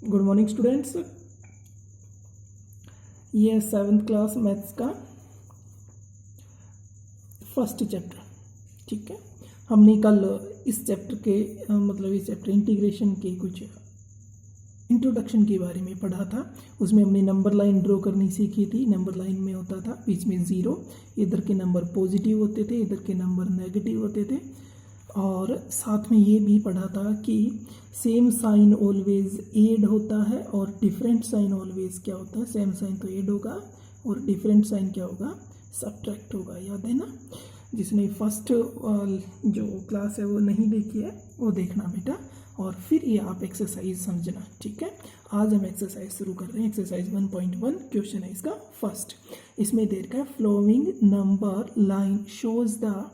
Good morning students. ये 7th class maths का first chapter. ठीक है, हमने कल इस चैप्टर के इस चैप्टर इंटीग्रेशन के कुछ इंट्रोडक्शन के बारे में पढ़ा था। उसमें हमने नंबर लाइन ड्रॉ करनी सीखी थी। नंबर लाइन में होता था बीच में ज़ीरो, इधर के नंबर पॉजिटिव होते थे, इधर के नंबर नेगेटिव होते थे। और साथ में ये भी पढ़ा था कि सेम साइन ऑलवेज ऐड होता है और डिफरेंट साइन ऑलवेज क्या होता है, सेम साइन तो ऐड होगा और डिफरेंट साइन क्या होगा, सब्ट्रैक्ट होगा। याद है ना? जिसने फर्स्ट जो क्लास है वो नहीं देखी है वो देखना बेटा, और फिर ये आप एक्सरसाइज समझना। ठीक है, आज हम एक्सरसाइज शुरू कर रहे हैं। एक्सरसाइज 1.1 क्वेश्चन है इसका फर्स्ट। इसमें दे रखा है flowing number line shows the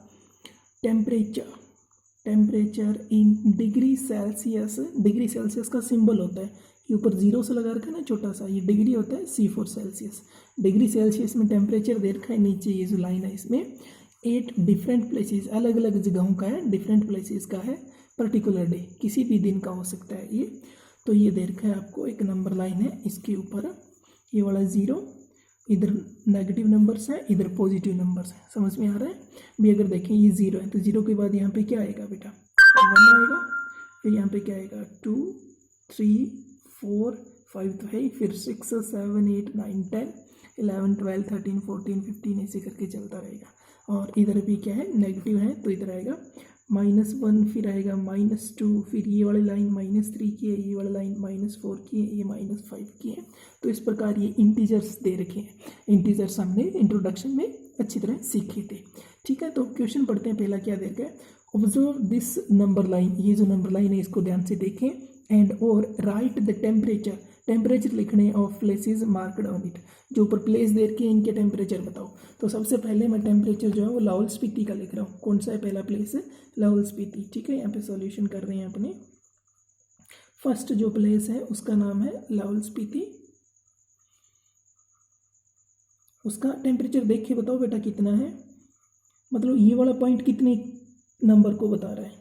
temperature in degree Celsius. Degree Celsius का सिंबल होता है कि ऊपर जीरो से लगा रखा है ना छोटा सा, ये डिग्री होता है C4 सेल्सियस। डिग्री सेल्सियस में टेम्परेचर दे रखा है। नीचे ये जो लाइन है इसमें 8 डिफरेंट प्लेसेस, अलग अलग जगहों का है, डिफरेंट प्लेसेस का है। पर्टिकुलर डे किसी भी दिन का हो सकता है ये। तो ये दे रखा है आपको, एक नंबर लाइन है, इसके ऊपर ये वाला ज़ीरो, इधर नेगेटिव नंबर्स हैं, इधर पॉजिटिव नंबर्स हैं। समझ में आ रहा है? भी अगर देखें ये ज़ीरो है तो ज़ीरो के बाद यहाँ पे क्या आएगा बेटा, 1 आएगा। फिर यहाँ पे क्या आएगा, 2 3 4 5 तो है ही, फिर 6 7 8 9 10 11 12 13 14 15 ऐसे करके चलता रहेगा। और इधर भी क्या है, नेगेटिव है, तो इधर आएगा -1, फिर आएगा -2, फिर ये वाली लाइन -3 की है, ये वाली लाइन -4 की है, ये -5 की है। तो इस प्रकार ये इंटीजर्स दे रखे हैं। इंटीजर्स हमने इंट्रोडक्शन में अच्छी तरह सीखे थे। ठीक है, तो क्वेश्चन पढ़ते हैं। पहला क्या दे रखा है, ऑब्जर्व दिस नंबर लाइन। ये जो नंबर लाइन है इसको ध्यान से देखें। एंड और राइट द टेम्परेचर लिखने of places marked on it. जो ऊपर प्लेस दे रखे हैं इनके टेम्परेचर बताओ। तो सबसे पहले मैं टेम्परेचर जो है वो लाहौल स्पीति का लिख रहा हूँ। कौन सा है पहला प्लेस है, लाहौल स्पीति। ठीक है, यहाँ पे सॉल्यूशन कर रहे हैं अपने। फर्स्ट जो प्लेस है उसका नाम है लाहौल स्पीति। उसका टेम्परेचर देख के बताओ बेटा कितना है, मतलब ये वाला पॉइंट कितने नंबर को बता रहा है।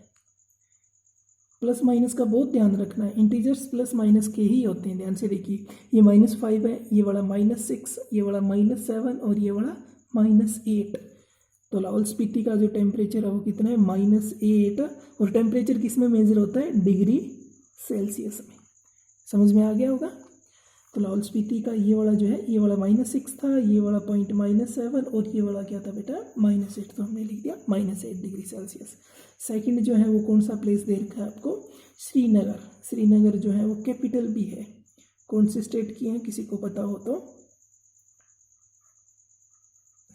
प्लस माइनस का बहुत ध्यान रखना है, इंटीजर्स प्लस माइनस के ही होते हैं। ध्यान से देखिए, ये -5 है, ये वाला -6, ये वाला -7 और ये वाला -8। तो लाहौल स्पीति का जो टेम्परेचर है वो कितना है, -8। और टेम्परेचर किस में मेजर होता है, डिग्री सेल्सियस में। समझ में आ गया होगा? तो लाहौल स्पीति का ये वाला जो है, ये वाला -6 था, ये वाला पॉइंट -7 और ये वाला क्या था बेटा, -8। तो हमने लिख दिया -8 डिग्री सेल्सियस। सेकंड जो है वो कौन सा प्लेस दे रखा है आपको, श्रीनगर। श्रीनगर जो है वो कैपिटल भी है। कौन से स्टेट की है, किसी को पता हो तो?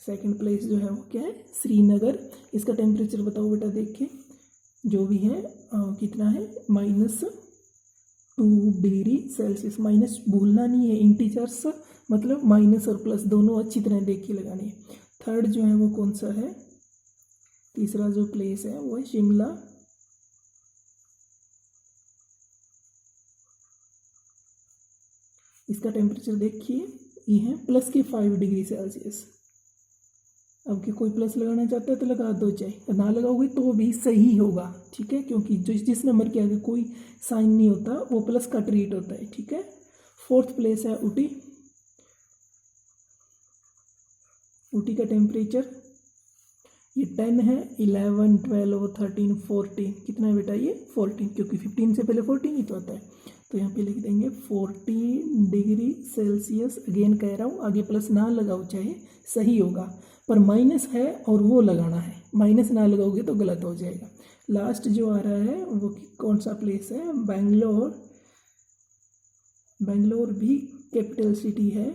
सेकंड प्लेस जो है वो क्या है, श्रीनगर। इसका टेम्परेचर बताओ बेटा देख के, जो भी है कितना है, -2 डिग्री सेल्सियस। माइनस भूलना नहीं है, इंटीजर्स मतलब माइनस और प्लस दोनों अच्छी तरह देख के लगानी है। थर्ड जो है वो कौन सा है, तीसरा जो प्लेस है वो है शिमला। इसका टेम्परेचर देखिए, ये है +5 डिग्री सेल्सियस। अब कि कोई प्लस लगाना चाहता है तो लगा दो, चाहे ना लगाओगे तो भी सही होगा। ठीक है, क्योंकि जिस नंबर के आगे कोई साइन नहीं होता वो प्लस का ट्रीट होता है। ठीक है, फोर्थ प्लेस है ऊटी। ऊटी का टेम्परेचर ये 10 है, 11 12 13 14 कितना है बेटा, ये 14, क्योंकि 15 से पहले 14 ही तो आता है। तो यहाँ पे लिख देंगे 14 डिग्री सेल्सियस। अगेन कह रहा हूँ, आगे प्लस ना लगाओ चाहे सही होगा, पर माइनस है और वो लगाना है। माइनस ना लगाओगे तो गलत हो जाएगा। लास्ट जो आ रहा है वो कौन सा प्लेस है, बेंगलोर। बेंगलोर भी कैपिटल सिटी है।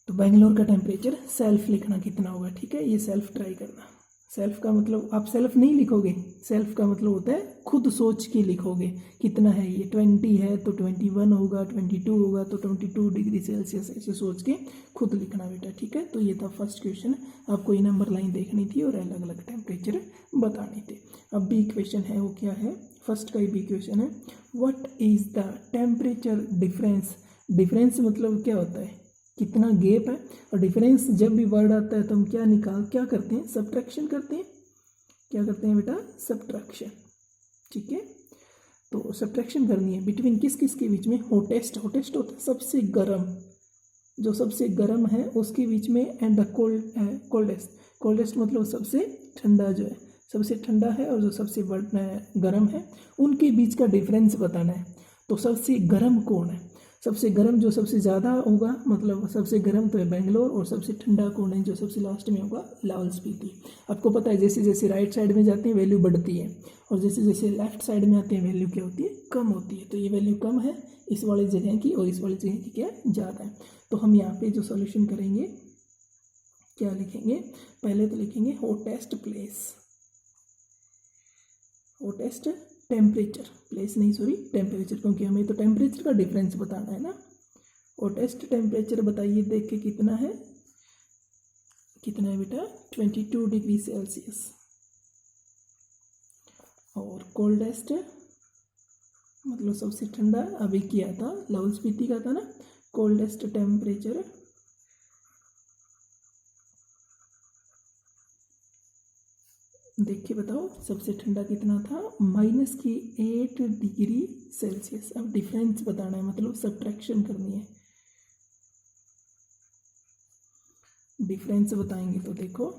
तो बेंगलोर का टेम्परेचर सेल्फ लिखना कितना होगा। ठीक है, ये सेल्फ ट्राई करना। सेल्फ का मतलब आप सेल्फ नहीं लिखोगे, सेल्फ का मतलब होता है खुद सोच के लिखोगे कितना है। ये 20 है तो 21 होगा, 22 होगा तो 22 डिग्री सेल्सियस, ऐसे सोच के खुद लिखना बेटा। ठीक है, तो ये था फर्स्ट क्वेश्चन। आपको ये नंबर लाइन देखनी थी और अलग अलग टेम्परेचर बताने थे। अब बी क्वेश्चन है वो क्या है, फर्स्ट का ही बी क्वेश्चन है, what is the temperature difference. Difference मतलब क्या होता है, कितना गैप है। और डिफरेंस जब भी वर्ड आता है तो हम क्या करते हैं, सब्ट्रैक्शन करते हैं। क्या करते हैं बेटा, सब्ट्रैक्शन। ठीक है, तो सब्ट्रैक्शन करनी है बिटवीन किस किस के बीच में, हॉटेस्ट, हॉटेस्ट होता है सबसे गर्म, जो सबसे गर्म है उसके बीच में, एंड द कोल्डेस्ट, कोल्डेस्ट मतलब सबसे ठंडा जो है, सबसे ठंडा है और जो सबसे गर्म है उनके बीच का डिफरेंस बताना है। तो सबसे गर्म कौन है, सबसे गर्म जो सबसे ज़्यादा होगा, मतलब सबसे गर्म तो है बेंगलोर, और सबसे ठंडा कौन है जो सबसे लास्ट में होगा, लाहौल स्पीति। आपको पता है जैसे जैसे राइट साइड में जाते हैं वैल्यू बढ़ती है, और जैसे जैसे लेफ्ट साइड में आते हैं वैल्यू क्या होती है, कम होती है। तो ये वैल्यू कम है इस वाली जगह की, और इस वाली जगह की क्या ज़्यादा है। तो हम यहाँ पे जो सॉल्यूशन करेंगे क्या लिखेंगे, पहले तो लिखेंगे hottest place, hottest temperature, place नहीं सॉरी टेम्परेचर, क्योंकि हमें तो टेम्परेचर का डिफरेंस बताना है ना। हॉटेस्ट टेम्परेचर बताइए देख के कितना है, कितना है बेटा, 22 डिग्री सेल्सियस। और कोल्डेस्ट मतलब सबसे ठंडा, अभी किया था लाहौल स्पीति का था ना, कोल्डेस्ट टेम्परेचर देख के बताओ सबसे ठंडा कितना था, -8 डिग्री सेल्सियस। अब डिफरेंस बताना है, मतलब सब्ट्रैक्शन करनी है। डिफरेंस बताएंगे तो देखो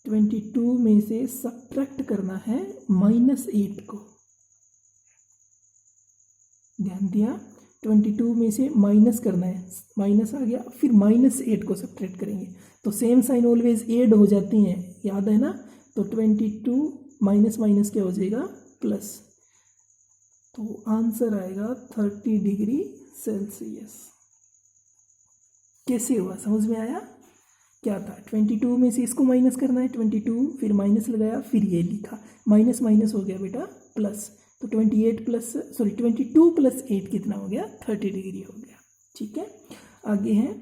22 में से सब्ट्रैक्ट करना है -8 को, ध्यान दिया, 22 में से माइनस करना है, माइनस आ गया, फिर -8 को सब्ट्रैक्ट करेंगे, तो सेम साइन ऑलवेज ऐड हो जाती हैं, याद है ना। तो 22 माइनस माइनस क्या हो जाएगा, प्लस, तो आंसर आएगा 30 डिग्री सेल्सियस। कैसे हुआ, समझ में आया, क्या था, 22 में से इसको माइनस करना है, 22 फिर माइनस लगाया, फिर ये लिखा, माइनस माइनस हो गया बेटा प्लस, तो 22 प्लस 8 कितना हो गया, 30 डिग्री हो गया। ठीक है, आगे है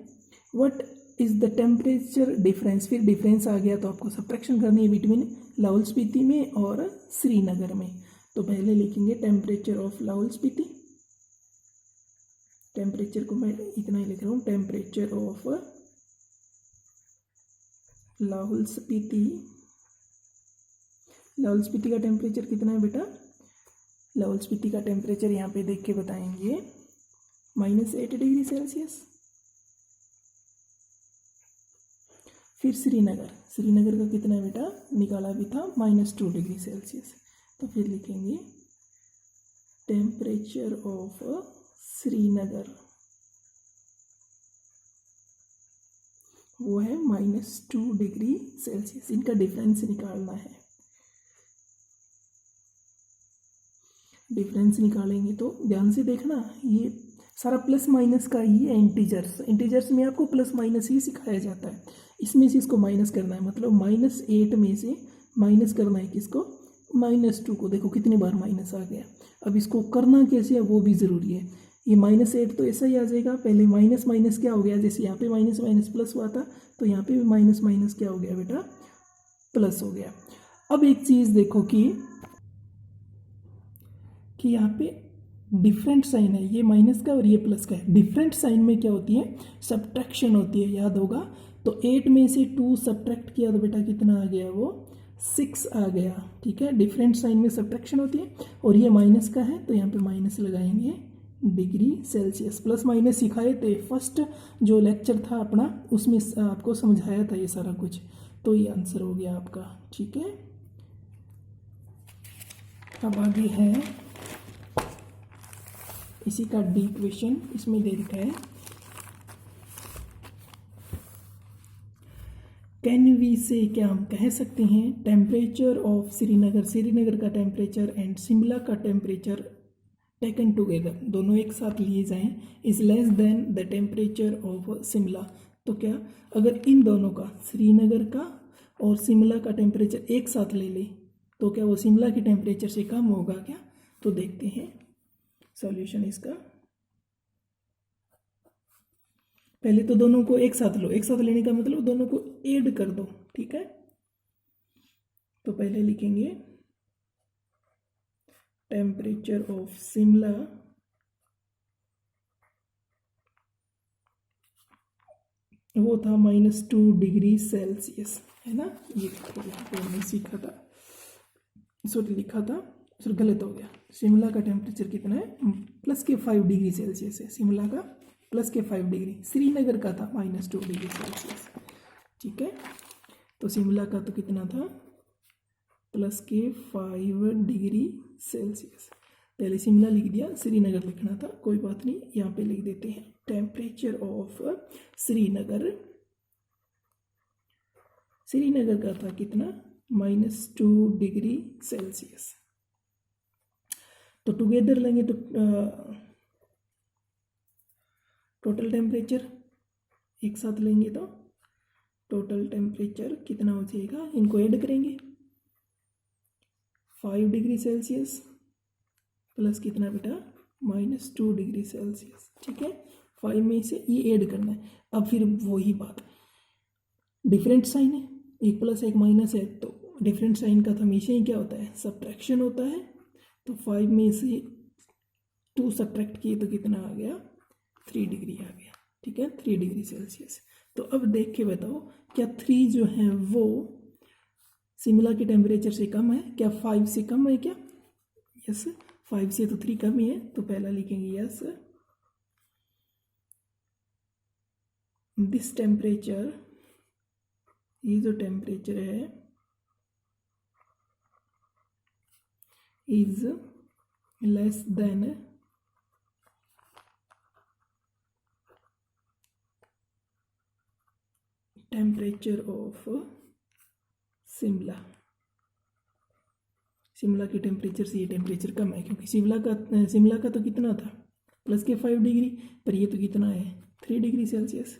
what is the temperature difference, फिर डिफरेंस आ गया तो आपको सब्ट्रैक्शन करनी है बिटवीन लाहौल स्पीति में और श्रीनगर में। तो पहले लिखेंगे temperature of Lahaul Spiti, temperature को मैं इतना ही लिख रहा हूँ, टेम्परेचर ऑफ लाहौल स्पीति, लाहौल स्पीति का टेम्परेचर कितना है बेटा, लाहौल स्पीति का टेम्परेचर यहाँ पे देख के बताएंगे -8 डिग्री सेल्सियस। फिर श्रीनगर, श्रीनगर का कितना है बेटा, निकाला भी था, -2 डिग्री सेल्सियस। तो फिर लिखेंगे टेम्परेचर ऑफ श्रीनगर, वो है -2 डिग्री सेल्सियस। इनका डिफरेंस निकालना है, डिफरेंस निकालेंगे तो ध्यान से देखना, ये सारा प्लस माइनस का ही है, इंटीजर्स, इंटीजर्स में आपको प्लस माइनस ही सिखाया जाता है, इसमें से इसको माइनस करना है, मतलब -8 में से माइनस करना है किसको, -2 को। देखो कितनी बार माइनस आ गया, अब इसको करना कैसे है वो भी ज़रूरी है। ये -8 तो ऐसा ही आ जाएगा, पहले माइनस माइनस क्या हो गया, जैसे यहाँ पे माइनस माइनस प्लस हुआ था, तो यहाँ पे भी माइनस माइनस क्या हो गया बेटा, प्लस हो गया। अब एक चीज़ देखो कि यहाँ पे डिफरेंट साइन है, ये माइनस का और ये प्लस का है, डिफरेंट साइन में क्या होती है, सब्ट्रैक्शन होती है, याद होगा। तो 8 में से 2 सब्ट्रैक्ट किया तो बेटा कितना आ गया, वो 6 आ गया। ठीक है, डिफरेंट साइन में सब्ट्रैक्शन होती है, और ये माइनस का है तो यहाँ पे माइनस लगाएंगे डिग्री सेल्सियस। प्लस माइनस सिखाए थे फर्स्ट जो लेक्चर था अपना, उसमें आपको समझाया था ये सारा कुछ, तो ये आंसर हो गया आपका। ठीक है, अब आगे है इसी का डी क्वेश्चन, इसमें दे रखा है कैन वी से, क्या हम कह सकते हैं टेम्परेचर ऑफ श्रीनगर, श्रीनगर का टेम्परेचर एंड शिमला का टेम्परेचर टेकन टुगेदर, दोनों एक साथ लिए जाएं, is less than the temperature of Shimla. तो क्या अगर इन दोनों का, श्रीनगर का और शिमला का टेम्परेचर एक साथ ले ले तो क्या वो शिमला के टेम्परेचर से कम होगा क्या, तो देखते हैं सॉल्यूशन इसका। पहले तो दोनों को एक साथ लो, एक साथ लेने का मतलब दोनों को ऐड कर दो। ठीक है, तो पहले लिखेंगे टेम्परेचर ऑफ शिमला वो था -2 डिग्री सेल्सियस, है ना। ये हमने सीखा था, सॉरी लिखा था, सॉरी गलत हो गया, शिमला का टेम्परेचर कितना है, +5 डिग्री सेल्सियस है। शिमला का +5 डिग्री, श्रीनगर का था -2 डिग्री सेल्सियस। ठीक है, तो शिमला का तो कितना था, +5 डिग्री सेल्सियस। पहले शिमला लिख दिया, श्रीनगर लिखना था, कोई बात नहीं, यहाँ पे लिख देते हैं टेम्परेचर ऑफ श्रीनगर। श्रीनगर का था कितना, -2 डिग्री सेल्सियस। तो टुगेदर लेंगे तो टोटल टेम्परेचर एक साथ लेंगे तो टोटल टेम्परेचर कितना हो जाएगा, इनको ऐड करेंगे, 5 डिग्री सेल्सियस प्लस कितना बेटा, -2 डिग्री सेल्सियस। ठीक है, 5 में से ये ऐड करना है। अब फिर वही बात, डिफरेंट साइन है, एक प्लस एक माइनस है, तो डिफरेंट साइन का तो हमेशा ही क्या होता है, सब्ट्रैक्शन होता है। तो 5 में से 2 सब्ट्रैक्ट किए तो कितना आ गया, 3 डिग्री आ गया। ठीक है, 3 डिग्री सेल्सियस। तो अब देख के बताओ, क्या 3 जो है वो शिमला के टेम्परेचर से कम है क्या, 5 से कम है क्या? यस, 5 से तो 3 कम ही है, तो पहला लिखेंगे यस, दिस टेम्परेचर, ये जो टेम्परेचर है is less than temperature of Shimla. Shimla के टेम्परेचर से ये टेम्परेचर कम है, क्योंकि शिमला का तो कितना था, +5 डिग्री, पर ये तो कितना है, 3 डिग्री सेल्सियस।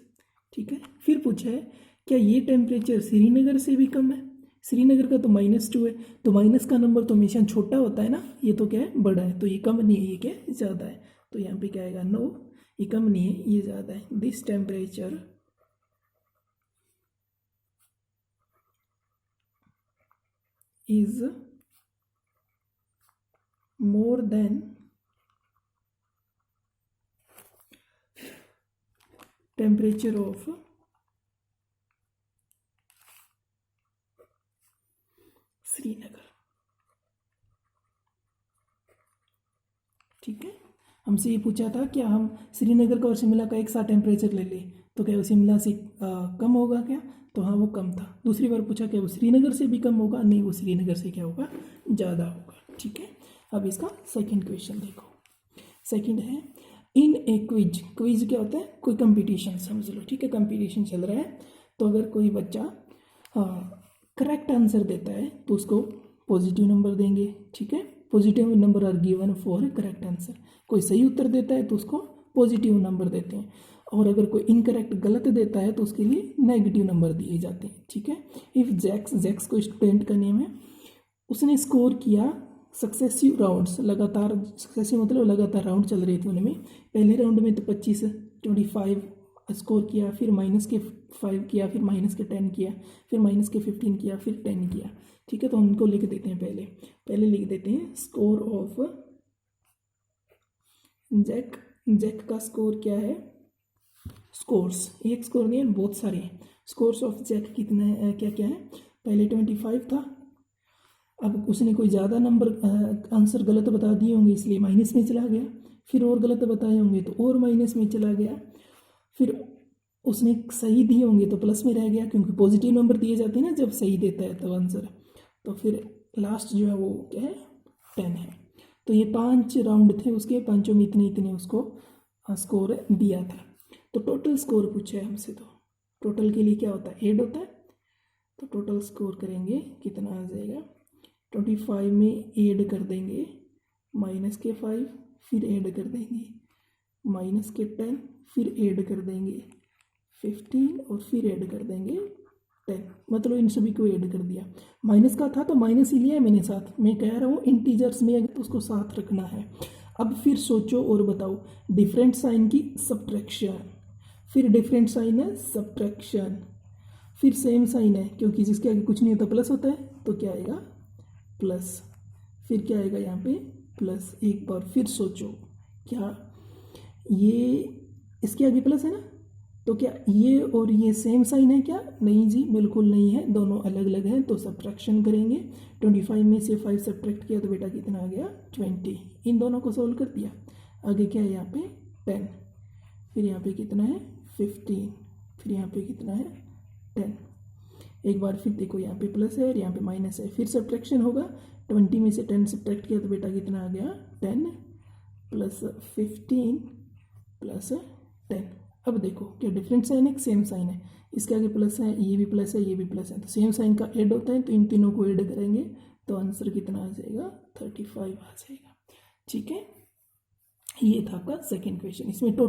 ठीक है, फिर पूछा है क्या ये टेम्परेचर श्रीनगर से भी कम है? श्रीनगर का तो -2 है, तो माइनस का नंबर तो हमेशा छोटा होता है ना, ये तो क्या है, बड़ा है, तो ये कम नहीं है, ये क्या है, ज़्यादा है। तो यहाँ पे क्या आएगा, नो, ये कम नहीं है, ये ज़्यादा है। This temperature is more than temperature of Srinagar. ठीक है, हमसे ये पूछा था क्या हम श्रीनगर का और शिमला का एक साथ टेम्परेचर ले लें तो क्या वो शिमला से कम होगा क्या? तो हाँ, वो कम था। दूसरी बार पूछा क्या वो श्रीनगर से भी कम होगा? नहीं, वो श्रीनगर से क्या होगा, ज़्यादा होगा। ठीक है, अब इसका सेकंड क्वेश्चन देखो। सेकंड है, इन ए क्विज, क्विज क्या होता है, कोई कंपटीशन समझ लो। ठीक है, कंपटीशन चल रहा है, तो अगर कोई बच्चा करेक्ट आंसर देता है तो उसको पॉजिटिव नंबर देंगे। ठीक है, positive number are given for correct answer. कोई सही उत्तर देता है तो उसको पॉजिटिव नंबर देते हैं, और अगर कोई इनकरेक्ट गलत देता है तो उसके लिए नेगेटिव नंबर दिए जाते हैं। ठीक है, इफ़ जैक्स को स्टूडेंट का नेम है, उसने स्कोर किया सक्सेसिव राउंड्स, लगातार, सक्सेसिव मतलब लगातार राउंड चल रहे थे उनमें। पहले राउंड में तो 25 स्कोर किया, फिर -5 किया, फिर -10 किया, फिर -15 किया, फिर 10 किया। ठीक है, तो हम इनको लिख देते हैं, पहले लिख देते हैं स्कोर ऑफ जैक का स्कोर क्या है, स्कोर्स, एक स्कोर नहीं है, बहुत सारे हैं। स्कोर्स ऑफ जैक कितने है, क्या क्या है, पहले 25 था, अब उसने कोई ज़्यादा नंबर आंसर गलत बता दिए होंगे इसलिए माइनस में चला गया, फिर और गलत बताए होंगे तो और माइनस में चला गया, फिर उसने सही दिए होंगे तो प्लस में रह गया, क्योंकि पॉजिटिव नंबर दिए जाते हैं ना जब सही देता है तो आंसर। तो फिर लास्ट जो है वो क्या है, 10 है। तो ये 5 राउंड थे उसके, पांचों में इतने उसको स्कोर दिया था। तो टोटल स्कोर पूछा है हमसे, तो टोटल के लिए क्या होता है, ऐड होता है। तो टोटल स्कोर करेंगे, कितना आ जाएगा, 25 में ऐड कर देंगे -5, फिर ऐड कर देंगे -10, फिर ऐड कर देंगे 15 और फिर ऐड कर देंगे 10। मतलब इन सभी को ऐड कर दिया। माइनस का था तो माइनस ही लिया है मैंने साथ, मैं कह रहा हूँ इंटीजर्स में तो उसको साथ रखना है। अब फिर सोचो और बताओ, डिफरेंट साइन की सब्ट्रैक्शन, फिर डिफरेंट साइन है सब्ट्रैक्शन, फिर सेम साइन है, क्योंकि जिसके आगे कुछ नहीं होता प्लस होता है, तो क्या आएगा प्लस, फिर क्या आएगा यहाँ पे प्लस। एक बार फिर सोचो, क्या ये इसके आगे प्लस है ना, तो क्या ये और ये सेम साइन है क्या? नहीं जी, बिल्कुल नहीं है, दोनों अलग अलग हैं। तो सब्ट्रैक्शन करेंगे, 25 में से 5 सब्ट्रैक्ट किया तो बेटा कितना आ गया? 20। इन दोनों को सोल्व कर दिया। आगे क्या है यहाँ पे? 10, फिर यहाँ पे कितना है? 15, फिर यहाँ पे कितना है? 10। एक बार फिर देखो, यहाँ पे प्लस है और यहाँ पे माइनस है, फिर सब्ट्रैक्शन होगा। 20 में से 10 सब्ट्रैक्ट किया तो बेटा कितना आ गया? 10 प्लस 15 प्लस 10। अब देखो क्या डिफरेंट साइन है, सेम साइन है, इसके आगे प्लस है, ये भी प्लस है, ये भी प्लस है, तो सेम साइन का ऐड होता है, तो इन तीनों को ऐड करेंगे तो आंसर कितना आ जाएगा? 35 आ जाएगा। ठीक है, ये था आपका सेकेंड क्वेश्चन। इसमें टोटल